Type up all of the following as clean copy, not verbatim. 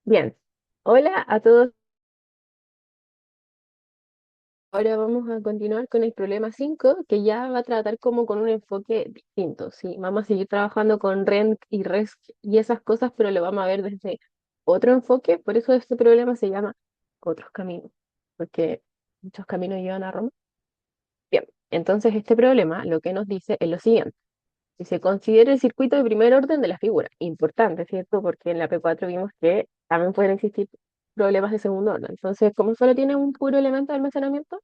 Bien, hola a todos. Ahora vamos a continuar con el problema 5, que ya va a tratar como con un enfoque distinto, ¿sí? Vamos a seguir trabajando con RENC y RESC y esas cosas, pero lo vamos a ver desde otro enfoque. Por eso este problema se llama Otros Caminos, porque muchos caminos llevan a Roma. Bien, entonces este problema lo que nos dice es lo siguiente. Si se considera el circuito de primer orden de la figura, importante, ¿cierto? Porque en la P4 vimos que también pueden existir problemas de segundo orden. Entonces, como solo tiene un puro elemento de almacenamiento,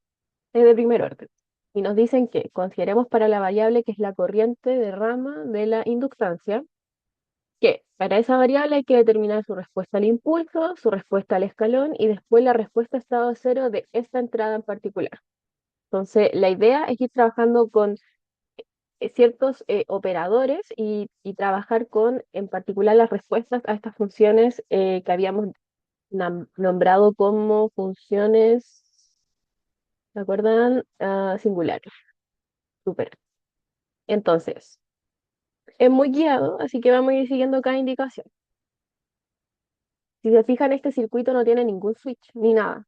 es de primer orden. Y nos dicen que consideremos para la variable que es la corriente de rama de la inductancia, que para esa variable hay que determinar su respuesta al impulso, su respuesta al escalón y después la respuesta a estado cero de esta entrada en particular. Entonces, la idea es ir trabajando con ciertos operadores y trabajar con, en particular, las respuestas a estas funciones que habíamos nombrado como funciones, ¿se acuerdan? Singulares. Súper. Entonces, es muy guiado, así que vamos a ir siguiendo cada indicación. Si se fijan, este circuito no tiene ningún switch, ni nada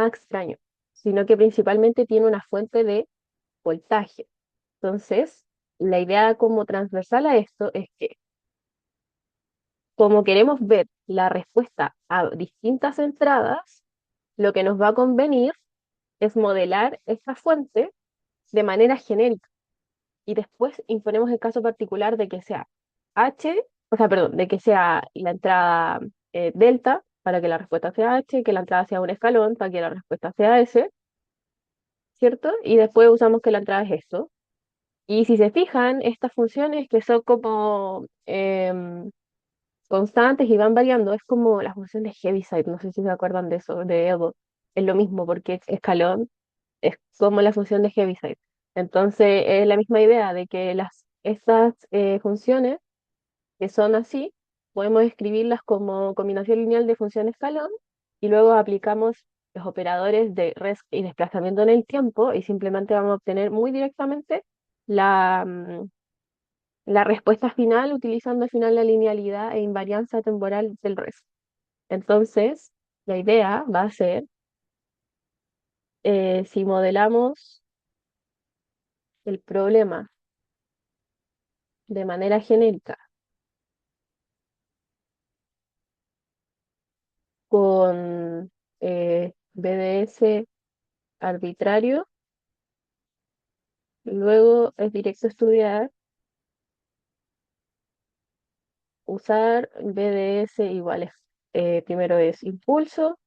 extraño, sino que principalmente tiene una fuente de voltaje. Entonces, la idea como transversal a esto es que como queremos ver la respuesta a distintas entradas, lo que nos va a convenir es modelar esta fuente de manera genérica y después imponemos el caso particular de que sea H, o sea, perdón, de que sea la entrada delta para que la respuesta sea H, que la entrada sea un escalón para que la respuesta sea S, ¿cierto? Y después usamos que la entrada es esto. Y si se fijan, estas funciones que son como constantes y van variando. Es como la función de Heaviside, no sé si se acuerdan de eso, de Edo. Es lo mismo porque es escalón, es como la función de Heaviside. Entonces es la misma idea de que estas funciones que son así, podemos escribirlas como combinación lineal de función escalón y luego aplicamos los operadores de rest y desplazamiento en el tiempo y simplemente vamos a obtener muy directamente la, la respuesta final utilizando al final la linealidad e invarianza temporal del resto. Entonces, la idea va a ser, si modelamos el problema de manera genérica con BDS arbitrario, luego es directo estudiar, usar BDS iguales. Primero es impulso,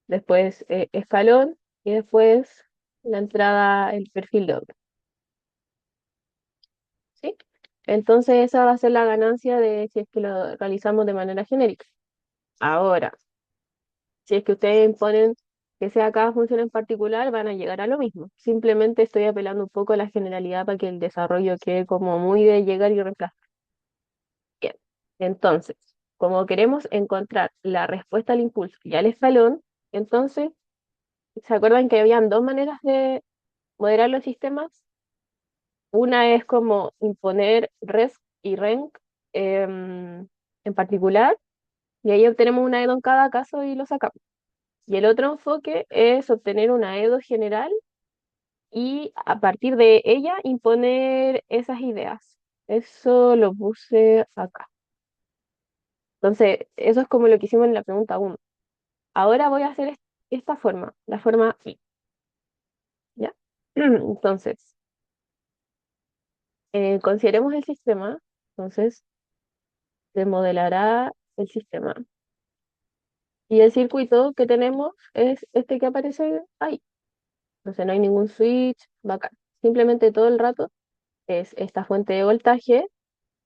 después escalón y después la entrada, el perfil de onda. ¿Sí? Entonces esa va a ser la ganancia de si es que lo realizamos de manera genérica. Ahora, si es que ustedes imponen que sea cada función en particular, van a llegar a lo mismo. Simplemente estoy apelando un poco a la generalidad para que el desarrollo quede como muy de llegar y reemplazar. Bien. Entonces, como queremos encontrar la respuesta al impulso y al escalón, entonces, ¿se acuerdan que habían dos maneras de modelar los sistemas? Una es como imponer RESC y RENC en particular, y ahí obtenemos una EDO en cada caso y lo sacamos. Y el otro enfoque es obtener una EDO general y a partir de ella imponer esas ideas. Eso lo puse acá. Entonces, eso es como lo que hicimos en la pregunta uno. Ahora voy a hacer esta forma, la forma I, ¿ya? Entonces, consideremos el sistema. Entonces, se modelará el sistema. Y el circuito que tenemos es este que aparece ahí. Entonces, no hay ningún switch, bacán. Simplemente todo el rato es esta fuente de voltaje,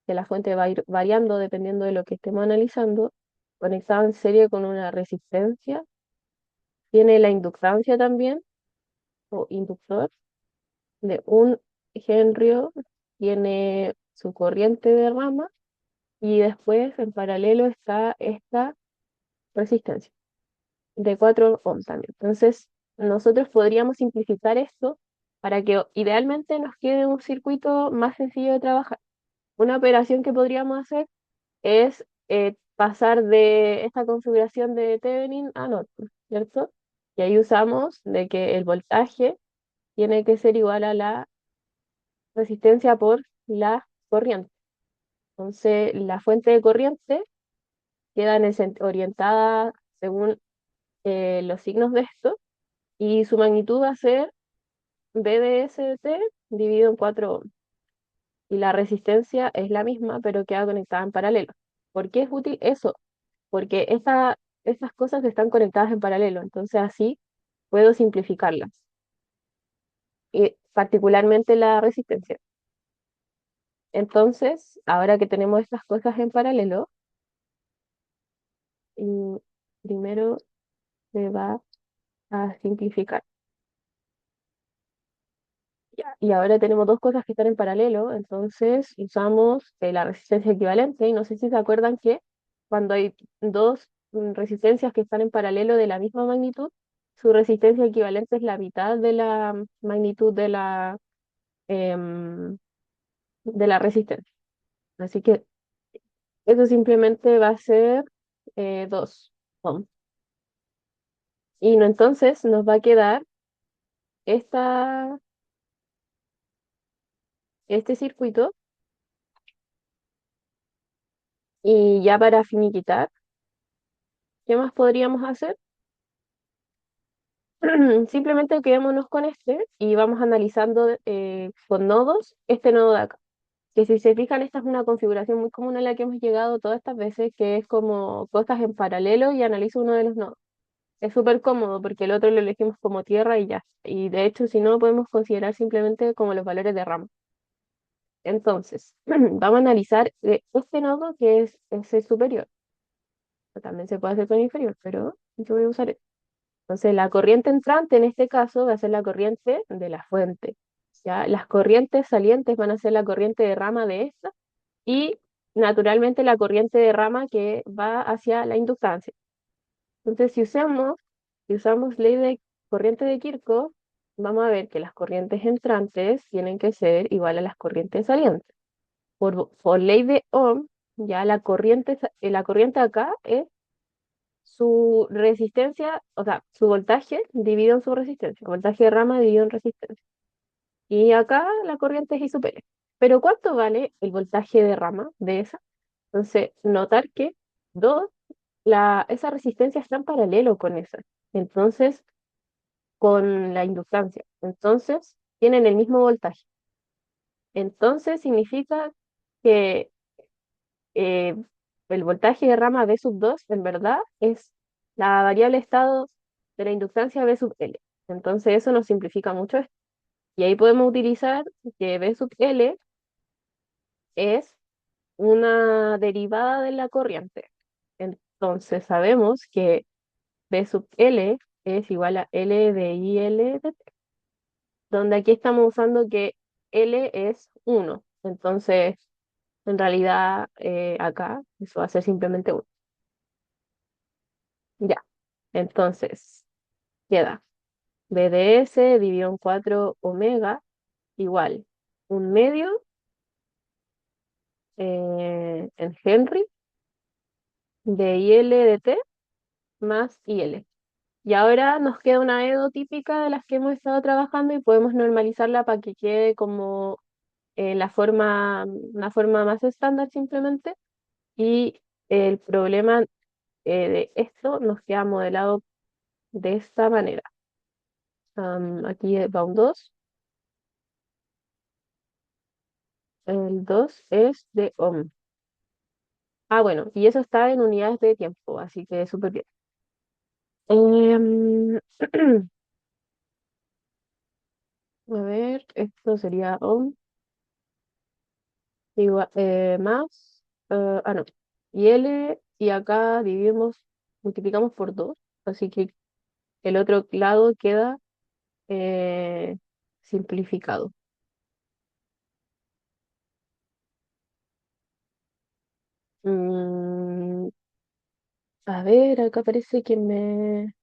que la fuente va a ir variando dependiendo de lo que estemos analizando, conectada en serie con una resistencia. Tiene la inductancia también, o inductor, de un Henry, tiene su corriente de rama y después en paralelo está esta resistencia de 4 ohms también. Entonces, nosotros podríamos simplificar esto para que idealmente nos quede un circuito más sencillo de trabajar. Una operación que podríamos hacer es pasar de esta configuración de Thevenin a Norton, ¿cierto? Y ahí usamos de que el voltaje tiene que ser igual a la resistencia por la corriente. Entonces, la fuente de corriente queda orientada según los signos de esto, y su magnitud va a ser B de S de T dividido en 4 ohms. Y la resistencia es la misma, pero queda conectada en paralelo. ¿Por qué es útil eso? Porque estas cosas están conectadas en paralelo, entonces así puedo simplificarlas, y particularmente la resistencia. Entonces, ahora que tenemos estas cosas en paralelo, y primero se va a simplificar. Ya, y ahora tenemos dos cosas que están en paralelo, entonces usamos la resistencia equivalente, y no sé si se acuerdan que cuando hay dos resistencias que están en paralelo de la misma magnitud, su resistencia equivalente es la mitad de la magnitud em, de la resistencia. Así que eso simplemente va a ser 2 ohm. Y no, entonces nos va a quedar esta, este circuito, y ya para finiquitar, ¿qué más podríamos hacer? Simplemente quedémonos con este y vamos analizando con nodos este nodo de acá. Que si se fijan, esta es una configuración muy común a la que hemos llegado todas estas veces, que es como cosas en paralelo y analizo uno de los nodos. Es súper cómodo porque el otro lo elegimos como tierra y ya. Y de hecho, si no, podemos considerar simplemente como los valores de rama. Entonces, vamos a analizar este nodo que es el superior. También se puede hacer con el inferior, pero yo voy a usar este. Entonces, la corriente entrante en este caso va a ser la corriente de la fuente. ¿Ya? Las corrientes salientes van a ser la corriente de rama de esta, y naturalmente la corriente de rama que va hacia la inductancia. Entonces, si usamos ley de corriente de Kirchhoff, vamos a ver que las corrientes entrantes tienen que ser igual a las corrientes salientes. Por ley de Ohm, ya la corriente acá es su resistencia, o sea, su voltaje dividido en su resistencia, voltaje de rama dividido en resistencia. Y acá la corriente es I sub L. Pero ¿cuánto vale el voltaje de rama de esa? Entonces, notar que dos, esa resistencia está en paralelo con esa. Entonces, con la inductancia. Entonces, tienen el mismo voltaje. Entonces, significa que eh, el voltaje de rama V sub 2 en verdad es la variable estado de la inductancia V sub L. Entonces, eso nos simplifica mucho esto. Y ahí podemos utilizar que V sub L es una derivada de la corriente. Entonces, sabemos que V sub L es igual a L de IL de T, donde aquí estamos usando que L es 1. Entonces, en realidad, acá eso va a ser simplemente 1. Ya. Entonces, queda BDS dividido en 4 omega igual un medio en Henry de IL de T más IL. Y ahora nos queda una EDO típica de las que hemos estado trabajando, y podemos normalizarla para que quede como una forma más estándar simplemente. Y el problema de esto nos queda modelado de esta manera. Aquí va un 2. El 2 es de ohm. Ah, bueno, y eso está en unidades de tiempo, así que súper bien. Em, a ver, esto sería ohm más, no, y L, y acá multiplicamos por 2, así que el otro lado queda eh, simplificado. Mm, a ver, acá parece que me...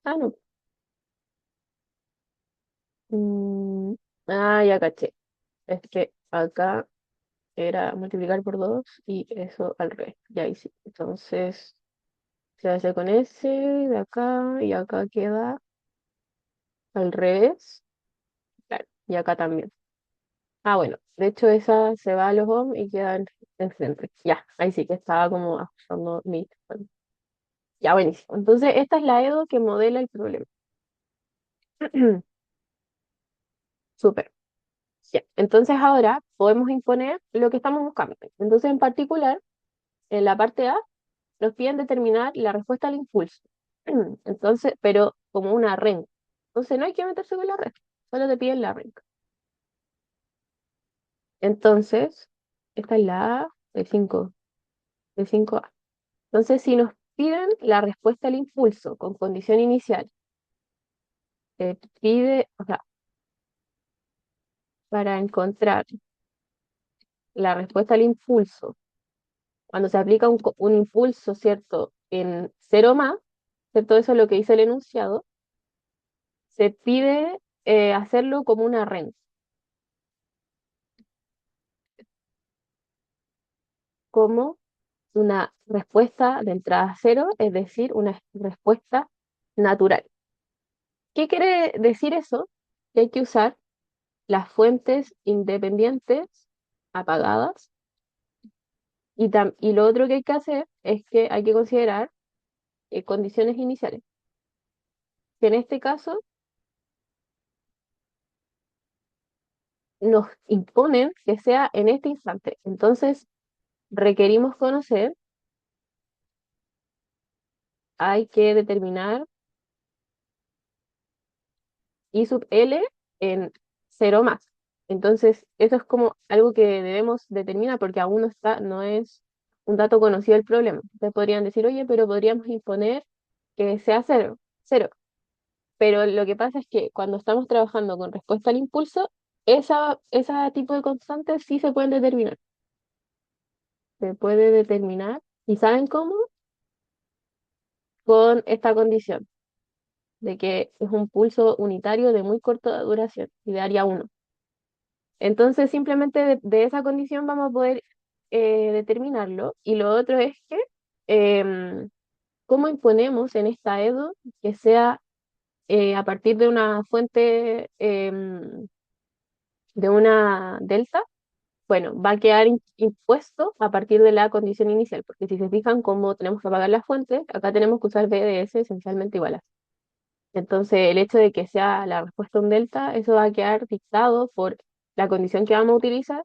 Ah, no. Mm, ya caché. Es que acá era multiplicar por 2 y eso al revés. Ya ahí sí. Entonces se hace con ese de acá y acá queda al revés. Claro, y acá también. Ah, bueno, de hecho esa se va a los ohm y queda en centro. Ya, ahí sí que estaba como ajustando mi... bueno, ya, buenísimo. Entonces esta es la EDO que modela el problema. Súper. Ya. Entonces ahora podemos imponer lo que estamos buscando. Entonces en particular, en la parte A, nos piden determinar la respuesta al impulso. Entonces, pero como una renca. Entonces no hay que meterse con la renca, solo te piden la renca. Entonces, esta es la A de 5A. Entonces, si nos piden la respuesta al impulso con condición inicial, pide, o sea, para encontrar la respuesta al impulso, cuando se aplica un impulso, ¿cierto? En cero más, ¿cierto? Eso es lo que dice el enunciado, se pide hacerlo como una renca, como una respuesta de entrada cero, es decir, una respuesta natural. ¿Qué quiere decir eso? Que hay que usar las fuentes independientes apagadas y lo otro que hay que hacer es que hay que considerar condiciones iniciales, que en este caso nos imponen que sea en este instante. Entonces, requerimos conocer, hay que determinar I sub L en cero más. Entonces, eso es como algo que debemos determinar porque aún no está, no es un dato conocido del problema. Ustedes podrían decir, oye, pero podríamos imponer que sea cero, cero. Pero lo que pasa es que cuando estamos trabajando con respuesta al impulso, esa tipo de constantes sí se pueden determinar. Se puede determinar. ¿Y saben cómo? Con esta condición de que es un pulso unitario de muy corta duración y de área uno. Entonces, simplemente de esa condición vamos a poder determinarlo. Y lo otro es que, em, ¿cómo imponemos en esta EDO que sea a partir de una fuente, de una delta? Bueno, va a quedar impuesto a partir de la condición inicial, porque si se fijan cómo tenemos que apagar las fuentes, acá tenemos que usar BDS esencialmente igual a. Entonces, el hecho de que sea la respuesta un delta, eso va a quedar dictado por la condición que vamos a utilizar,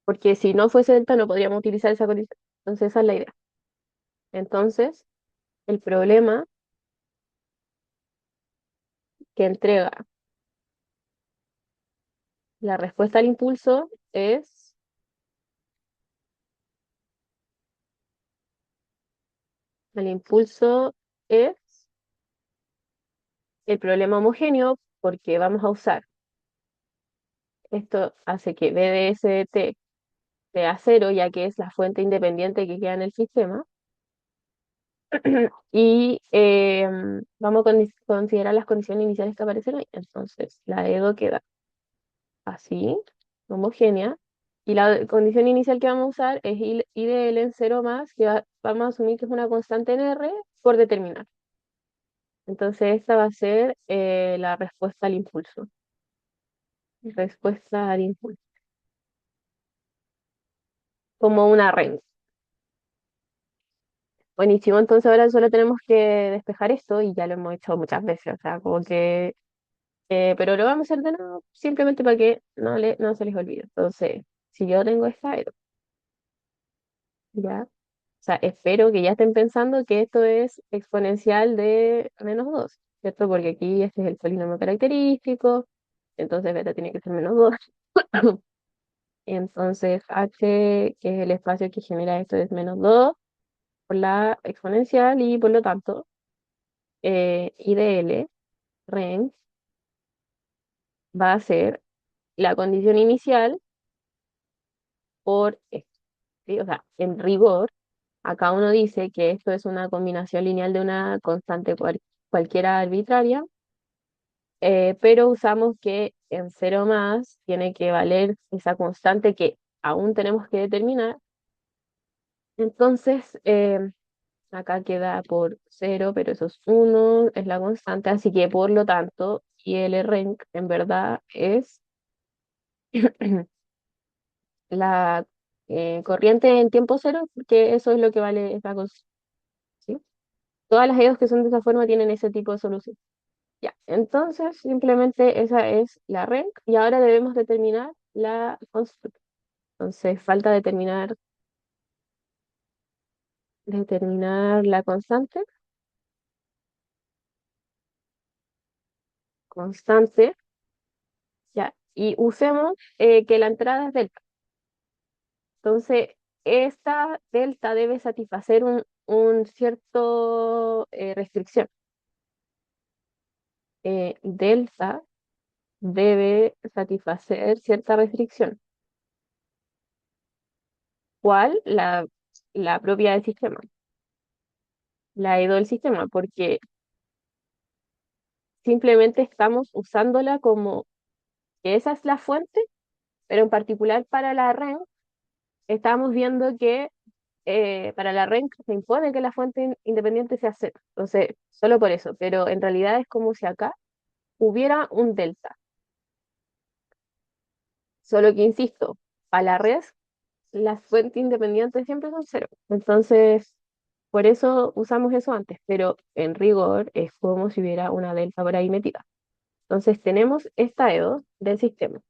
porque si no fuese delta no podríamos utilizar esa condición. Entonces, esa es la idea. Entonces, el problema que entrega la respuesta al impulso es, el impulso es el problema homogéneo, porque vamos a usar, esto hace que B de S de T sea cero, ya que es la fuente independiente que queda en el sistema. Y vamos a considerar las condiciones iniciales que aparecen ahí. Entonces, la EDO queda así, homogénea. Y la condición inicial que vamos a usar es I de L en cero más, que vamos a asumir que es una constante en R por determinar. Entonces, esta va a ser la respuesta al impulso. Respuesta al impulso. Como una red. Buenísimo, entonces ahora solo tenemos que despejar esto y ya lo hemos hecho muchas veces, o sea, como que, pero lo vamos a hacer de nuevo simplemente para que no se les olvide. Entonces, si yo tengo esta, ya, o sea, espero que ya estén pensando que esto es exponencial de -2, ¿cierto? Porque aquí este es el polinomio característico, entonces beta tiene que ser -2. Entonces h, que es el espacio que genera esto, es -2 por la exponencial y por lo tanto I de L, REN, va a ser la condición inicial por esto, ¿sí? O sea, en rigor, acá uno dice que esto es una combinación lineal de una constante cualquiera arbitraria, pero usamos que en cero más tiene que valer esa constante que aún tenemos que determinar. Entonces, acá queda por cero, pero eso es 1, es la constante, así que por lo tanto, y el rank en verdad es la corriente en tiempo cero, porque eso es lo que vale esta cosa, ¿sí? Todas las EOs que son de esa forma tienen ese tipo de solución. Ya, entonces simplemente esa es la rank y ahora debemos determinar la constante. Entonces falta determinar la constante, ya, y usemos que la entrada es delta. Entonces, esta delta debe satisfacer un cierto restricción. Delta debe satisfacer cierta restricción. ¿Cuál? La propia del sistema, la EDO del sistema, porque simplemente estamos usándola como que esa es la fuente, pero en particular para la REN, estamos viendo que para la REN se impone que la fuente independiente sea cero. Entonces, solo por eso, pero en realidad es como si acá hubiera un delta. Solo que, insisto, para la red, las fuentes independientes siempre son cero. Entonces, por eso usamos eso antes, pero en rigor es como si hubiera una delta por ahí metida. Entonces, tenemos esta EDO del sistema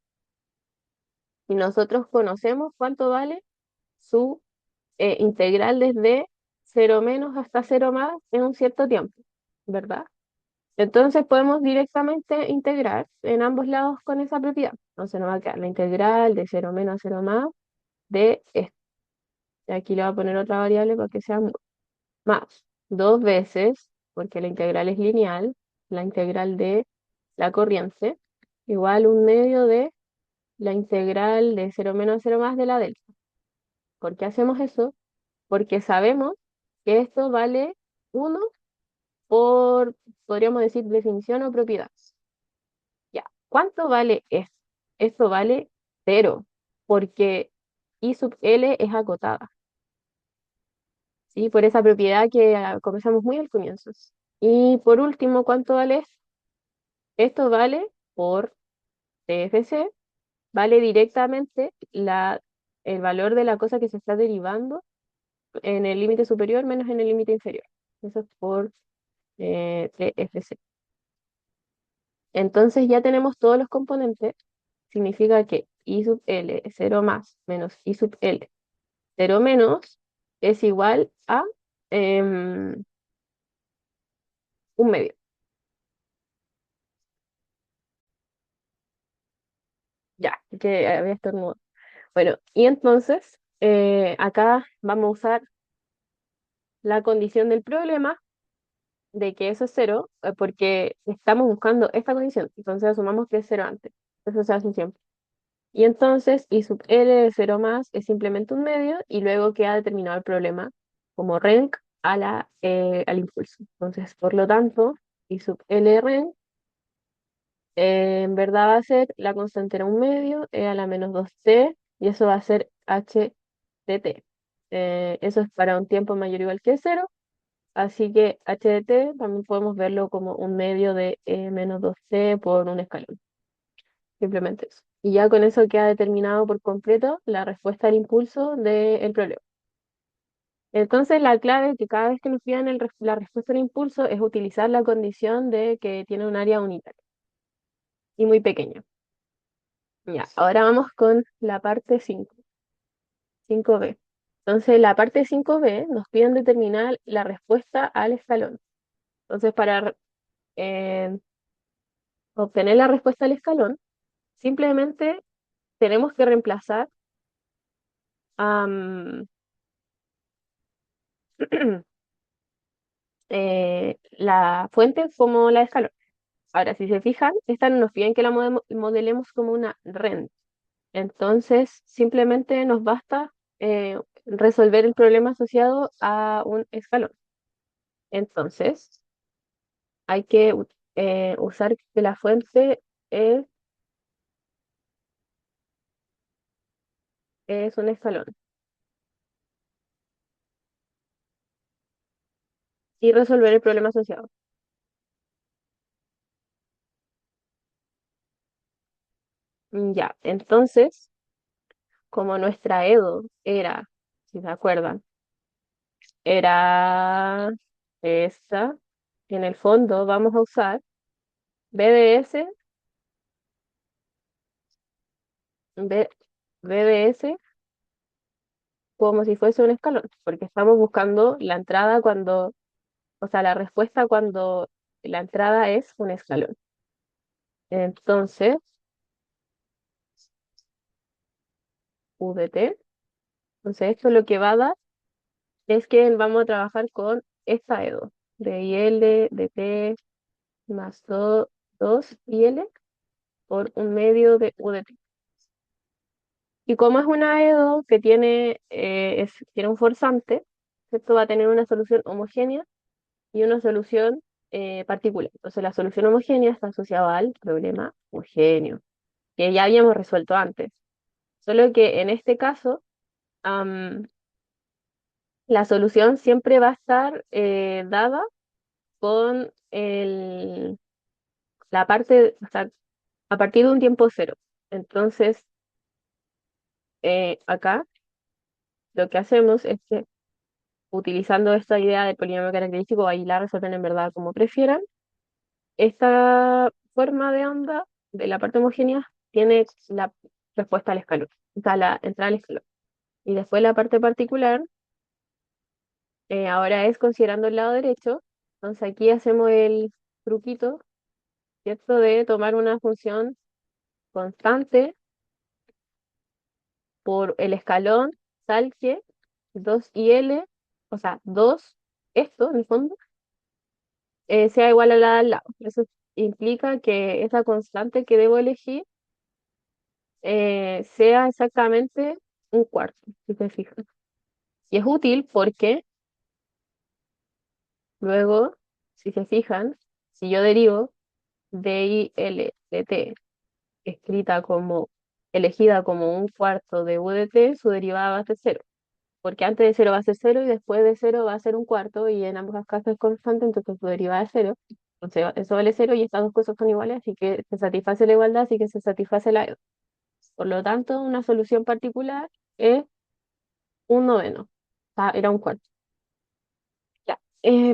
y nosotros conocemos cuánto vale su integral desde cero menos hasta cero más en un cierto tiempo, ¿verdad? Entonces podemos directamente integrar en ambos lados con esa propiedad. Entonces nos va a quedar la integral de cero menos a cero más de esto. Y aquí le voy a poner otra variable para que sea más dos veces, porque la integral es lineal, la integral de la corriente, igual un medio de la integral de cero menos a cero más de la delta. ¿Por qué hacemos eso? Porque sabemos que esto vale uno por, podríamos decir, definición o propiedad. Ya, ¿cuánto vale esto? Esto vale cero, porque I sub L es acotada, ¿sí? Por esa propiedad que comenzamos muy al comienzo. Y por último, ¿cuánto vale esto? Esto vale por TFC, vale directamente el valor de la cosa que se está derivando en el límite superior menos en el límite inferior. Eso es por TFC. Entonces ya tenemos todos los componentes, significa que I sub L cero más menos I sub L cero menos es igual a un medio. Ya, que había estornudo. Bueno, y entonces acá vamos a usar la condición del problema de que eso es cero, porque estamos buscando esta condición, entonces asumamos que es cero antes. Eso se hace siempre. Y entonces I sub L de cero más es simplemente un medio y luego queda determinado el problema como rank al impulso. Entonces, por lo tanto, I sub L rank en verdad va a ser la constante era un medio, E a la menos 2t, y eso va a ser h de t. Eso es para un tiempo mayor o igual que cero, así que h de t también podemos verlo como un medio de e menos 2t por un escalón. Simplemente eso. Y ya con eso queda determinado por completo la respuesta al impulso del problema. Entonces, la clave que cada vez que nos pidan la respuesta al impulso es utilizar la condición de que tiene un área unitaria y muy pequeña. Ya, ahora vamos con la parte 5b. Entonces, la parte 5b nos piden determinar la respuesta al escalón. Entonces, para eh, obtener la respuesta al escalón, simplemente tenemos que reemplazar am, la fuente como la escalón. Ahora, si se fijan, esta nos piden que la modelemos como una REN. Entonces, simplemente nos basta resolver el problema asociado a un escalón. Entonces, hay que usar que la fuente es es un escalón. Y resolver el problema asociado. Ya, entonces, como nuestra Edo era, si se acuerdan, era esta, en el fondo vamos a usar BDS, B- BDS como si fuese un escalón, porque estamos buscando la entrada cuando, o sea, la respuesta cuando la entrada es un escalón. Entonces, VT, entonces esto lo que va a dar es que vamos a trabajar con esta EDO, de IL, de T, más 2 IL por un medio de UDT. Y como es una EDO que tiene, tiene un forzante, esto va a tener una solución homogénea y una solución particular. Entonces la solución homogénea está asociada al problema homogéneo, que ya habíamos resuelto antes. Solo que en este caso, am, la solución siempre va a estar dada con la parte, o sea, a partir de un tiempo cero. Entonces, acá lo que hacemos es que utilizando esta idea del polinomio característico, ahí la resuelven en verdad como prefieran. Esta forma de onda de la parte homogénea tiene la respuesta al escalón, o sea, la entrada al escalón. Y después la parte particular, ahora es considerando el lado derecho. Entonces aquí hacemos el truquito, ¿cierto? De tomar una función constante por el escalón tal que 2 IL, o sea, 2 esto en el fondo, sea igual a la de al lado. Eso implica que esa constante que debo elegir sea exactamente un cuarto, si se fijan. Y es útil porque luego, si se fijan, si yo derivo DIL de T escrita como, elegida como un cuarto de U de T, su derivada va a ser cero. Porque antes de cero va a ser cero y después de cero va a ser un cuarto y en ambos casos es constante, entonces su derivada es cero. Entonces eso vale cero y estas dos cosas son iguales, así que se satisface la igualdad, así que se satisface la E. Por lo tanto, una solución particular es un noveno. Era un cuarto. Ya.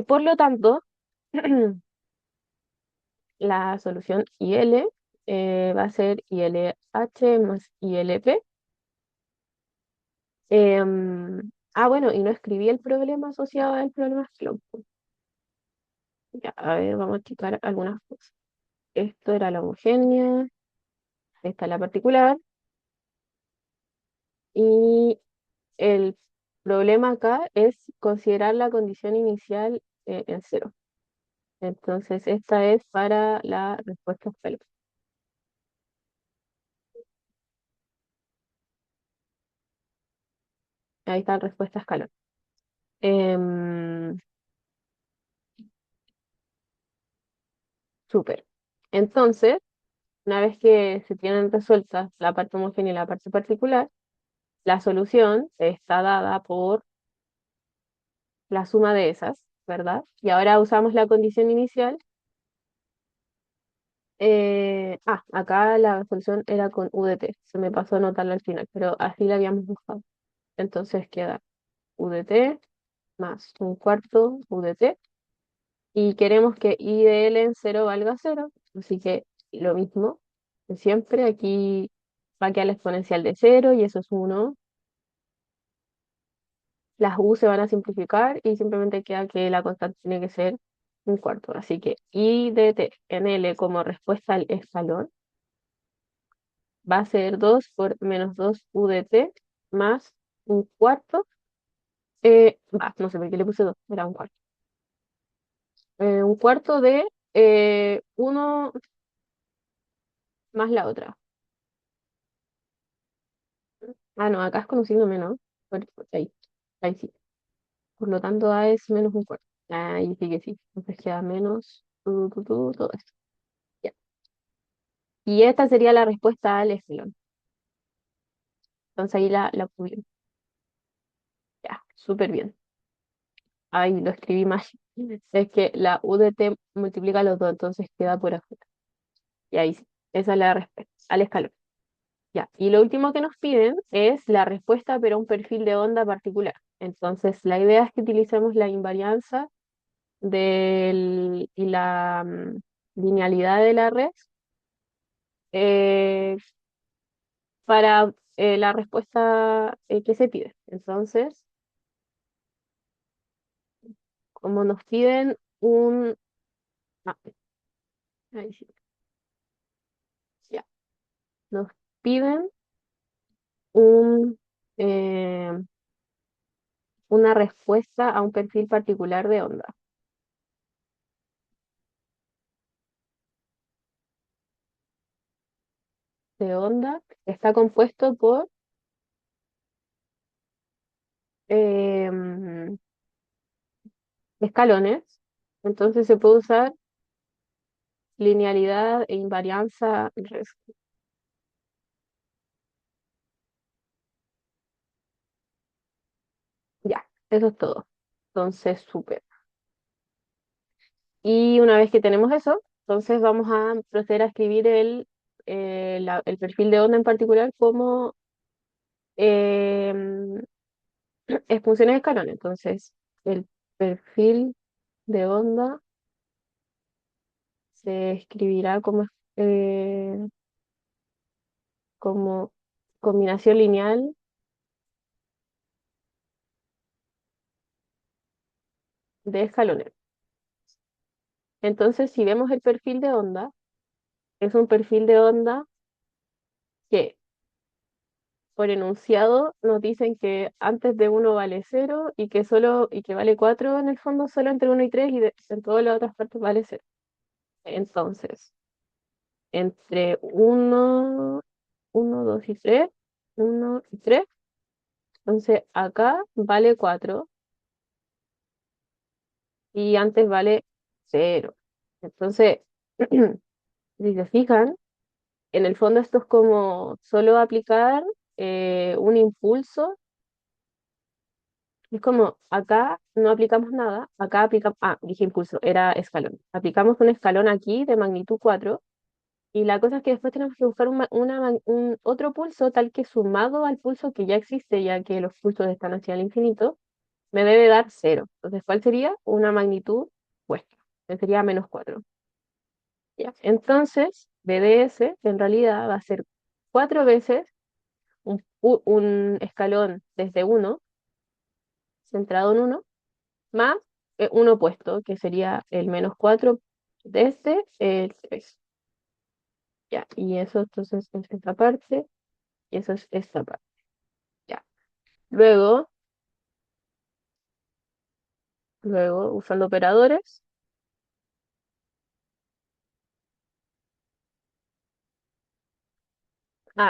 Por lo tanto, la solución IL va a ser ILH más ILP. Bueno, y no escribí el problema asociado al problema Slope. Ya, a ver, vamos a checar algunas cosas. Esto era la homogénea, esta es la particular, y el problema acá es considerar la condición inicial en cero. Entonces, esta es para la respuesta escalón. Ahí está la respuesta escalón. Em, Súper. Entonces, una vez que se tienen resueltas la parte homogénea y la parte particular, la solución está dada por la suma de esas, ¿verdad? Y ahora usamos la condición inicial. Acá la solución era con UDT, se me pasó a anotarla al final, pero así la habíamos buscado. Entonces queda UDT más un cuarto UDT y queremos que I de L en cero valga cero, así que lo mismo de siempre, aquí va a quedar la exponencial de cero y eso es uno. Las U se van a simplificar y simplemente queda que la constante tiene que ser un cuarto. Así que I de T en L como respuesta al escalón va a ser 2 por menos 2 U de T más un cuarto. No sé por qué le puse 2, era un cuarto. Un cuarto de 1 más la otra. No, acá es con un signo menos. Ahí, ahí sí. Por lo tanto, A es menos un cuarto. Ahí sí que sí. Entonces queda menos todo esto. Ya. Y esta sería la respuesta al escalón. Entonces ahí la cubrimos. Ya, súper bien. Ahí lo escribí más. Es que la UDT multiplica los dos, entonces queda por afuera. Y ahí sí. Esa es la respuesta al escalón. Ya. Y lo último que nos piden es la respuesta, pero a un perfil de onda particular. Entonces, la idea es que utilicemos la invarianza y la linealidad de la red eh, para la respuesta que se pide. Entonces, como nos piden ah, ahí sí, ya, nos piden un, eh, una respuesta a un perfil particular de onda, está compuesto por em, escalones. Entonces se puede usar linealidad e invarianza. Ya, eso es todo. Entonces, súper. Y una vez que tenemos eso, entonces vamos a proceder a escribir el perfil de onda en particular como em, funciones de escalón. Entonces, el perfil de onda se escribirá como combinación lineal de escalones. Entonces, si vemos el perfil de onda, es un perfil de onda que por enunciado nos dicen que antes de uno vale cero y que vale 4 en el fondo solo entre uno y 3 y en todas las otras partes vale cero. Entonces, entre uno 2 y 3 1 y 3 entonces acá vale 4 y antes vale cero. Entonces, si se fijan, en el fondo esto es como solo aplicar un impulso. Es como acá no aplicamos nada, acá aplicamos, dije impulso, era escalón. Aplicamos un escalón aquí de magnitud 4 y la cosa es que después tenemos que buscar un otro pulso tal que sumado al pulso que ya existe, ya que los pulsos están hacia el infinito, me debe dar cero. Entonces, ¿cuál sería? Una magnitud puesta, que sería -4. ¿Ya? Entonces, BDS en realidad va a ser 4 veces un escalón desde uno centrado en uno más un opuesto, que sería el -4 desde el 3. Ya, y eso entonces es esta parte, y eso es esta parte. Ya. Luego, usando operadores,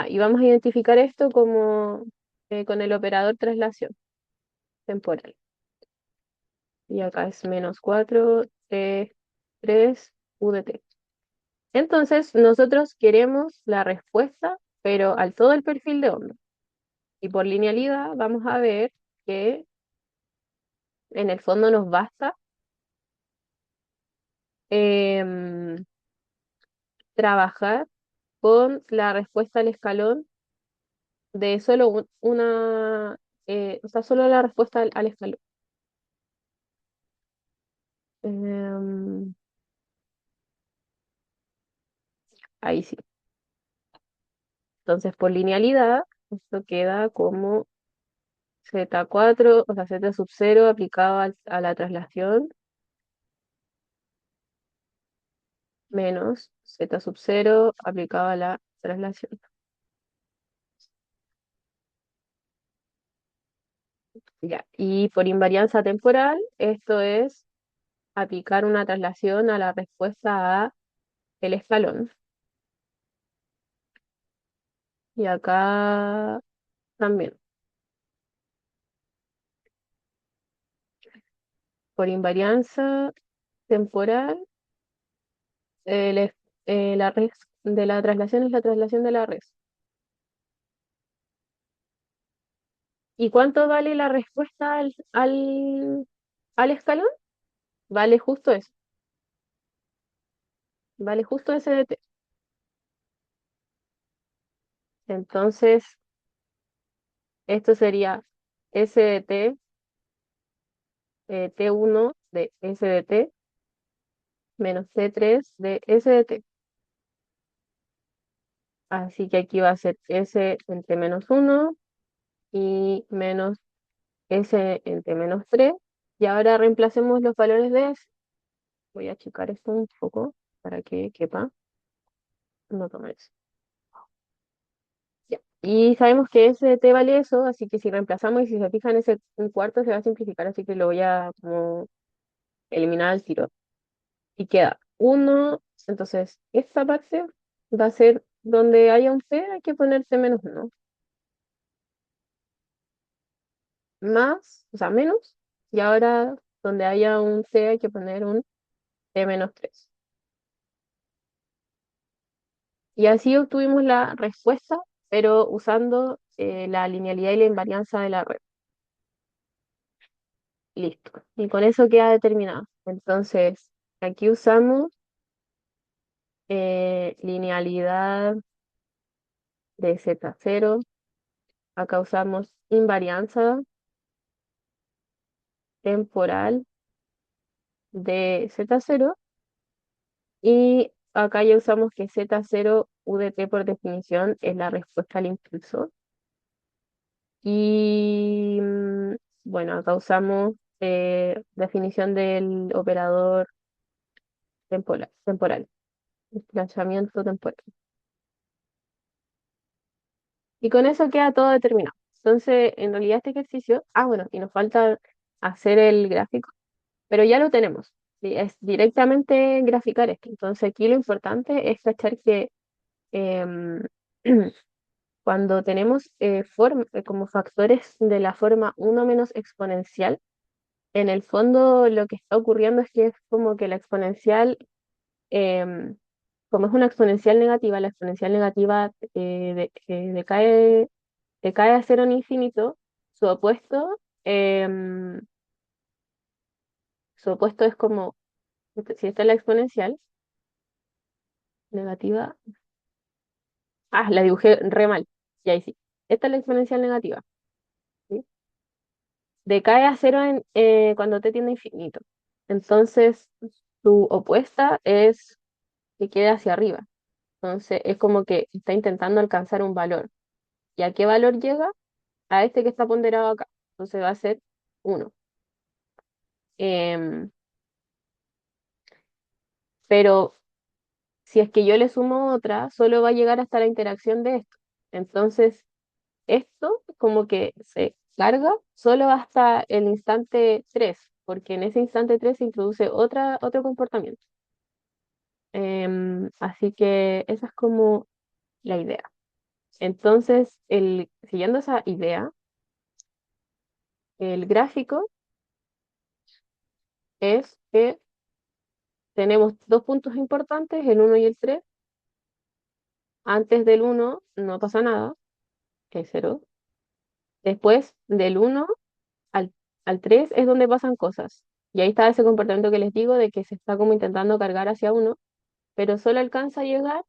y vamos a identificar esto como con el operador traslación temporal. Y acá es -4, T, 3, UDT. Entonces, nosotros queremos la respuesta, pero al todo el perfil de onda. Y por linealidad vamos a ver que en el fondo nos basta em, trabajar con la respuesta al escalón de solo o sea, solo la respuesta al escalón. Em, Ahí sí. Entonces, por linealidad, esto queda como Z4, o sea, Z sub 0 aplicado a la traslación, menos Z sub 0 aplicado a la traslación. Ya. Y por invarianza temporal, esto es aplicar una traslación a la respuesta a el escalón. Y acá también, por invarianza temporal, la res de la traslación es la traslación de la res. ¿Y cuánto vale la respuesta al escalón? Vale justo eso, vale justo ese de t. Entonces, esto sería S de t, T1 de S de t menos T3 de S de t. Así que aquí va a ser S entre -1 y menos S entre -3. Y ahora reemplacemos los valores de S. Voy a checar esto un poco para que quepa. No tomé eso. Ya. Y sabemos que S de t vale eso, así que si reemplazamos y si se fijan ese un cuarto se va a simplificar, así que lo voy a como eliminar al tiro. Y queda 1. Entonces, esta parte va a ser donde haya un t, hay que ponerse -1. Más, o sea, menos. Y ahora donde haya un t hay que poner un t-3. Y así obtuvimos la respuesta, pero usando la linealidad y la invarianza de la red. Listo. Y con eso queda determinado. Entonces, aquí usamos linealidad de Z0. Acá usamos invarianza temporal de Z0. Y acá ya usamos que Z0 UDT por definición es la respuesta al impulso. Y bueno, acá usamos definición del operador temporal, desplazamiento temporal. Y con eso queda todo determinado. Entonces, en realidad este ejercicio, bueno, y nos falta hacer el gráfico, pero ya lo tenemos. ¿Sí? Es directamente graficar esto. Entonces, aquí lo importante es cachar que em, cuando tenemos como factores de la forma uno menos exponencial, en el fondo lo que está ocurriendo es que es como que la exponencial, em, como es una exponencial negativa, la exponencial negativa decae a cero en infinito. Su opuesto, em, su opuesto es como, si esta es la exponencial negativa, la dibujé re mal, y ahí sí. Esta es la exponencial negativa, ¿sí? Decae a cero cuando t tiende a infinito. Entonces, su opuesta es que quede hacia arriba. Entonces, es como que está intentando alcanzar un valor. ¿Y a qué valor llega? A este que está ponderado acá. Entonces va a ser 1. Em, pero si es que yo le sumo otra, solo va a llegar hasta la interacción de esto. Entonces, esto como que se carga solo hasta el instante 3, porque en ese instante 3 se introduce otro comportamiento. Así que esa es como la idea. Entonces, siguiendo esa idea, el gráfico es que tenemos dos puntos importantes, el 1 y el 3. Antes del 1 no pasa nada, que es 0. Después del 1 al, al 3 es donde pasan cosas. Y ahí está ese comportamiento que les digo de que se está como intentando cargar hacia 1, pero solo alcanza a llegar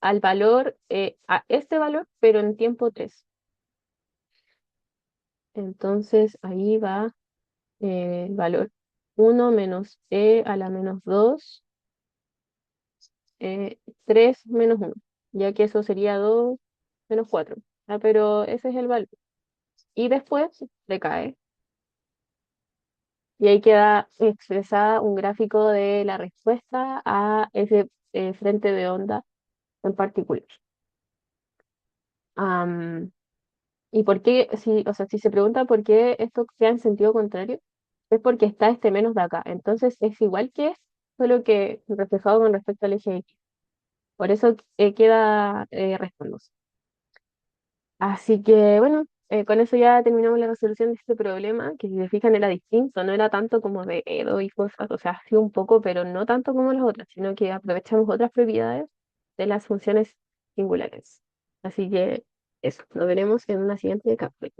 al valor, a este valor, pero en tiempo 3. Entonces ahí va el valor 1 menos e a la -2, 3 menos 1, ya que eso sería 2 menos 4. Pero ese es el valor. Y después decae. Y ahí queda expresada un gráfico de la respuesta a ese frente de onda en particular. Am, ¿Y por qué? Si, o sea, si se pregunta por qué esto queda en sentido contrario, es porque está este menos de acá. Entonces es igual que es, solo que reflejado con respecto al eje X. Por eso queda restándose. Así que bueno, con eso ya terminamos la resolución de este problema, que si se fijan era distinto, no era tanto como de Edo y cosas, o sea, sí un poco, pero no tanto como las otras, sino que aprovechamos otras propiedades de las funciones singulares. Así que eso, nos veremos en una siguiente cápsula.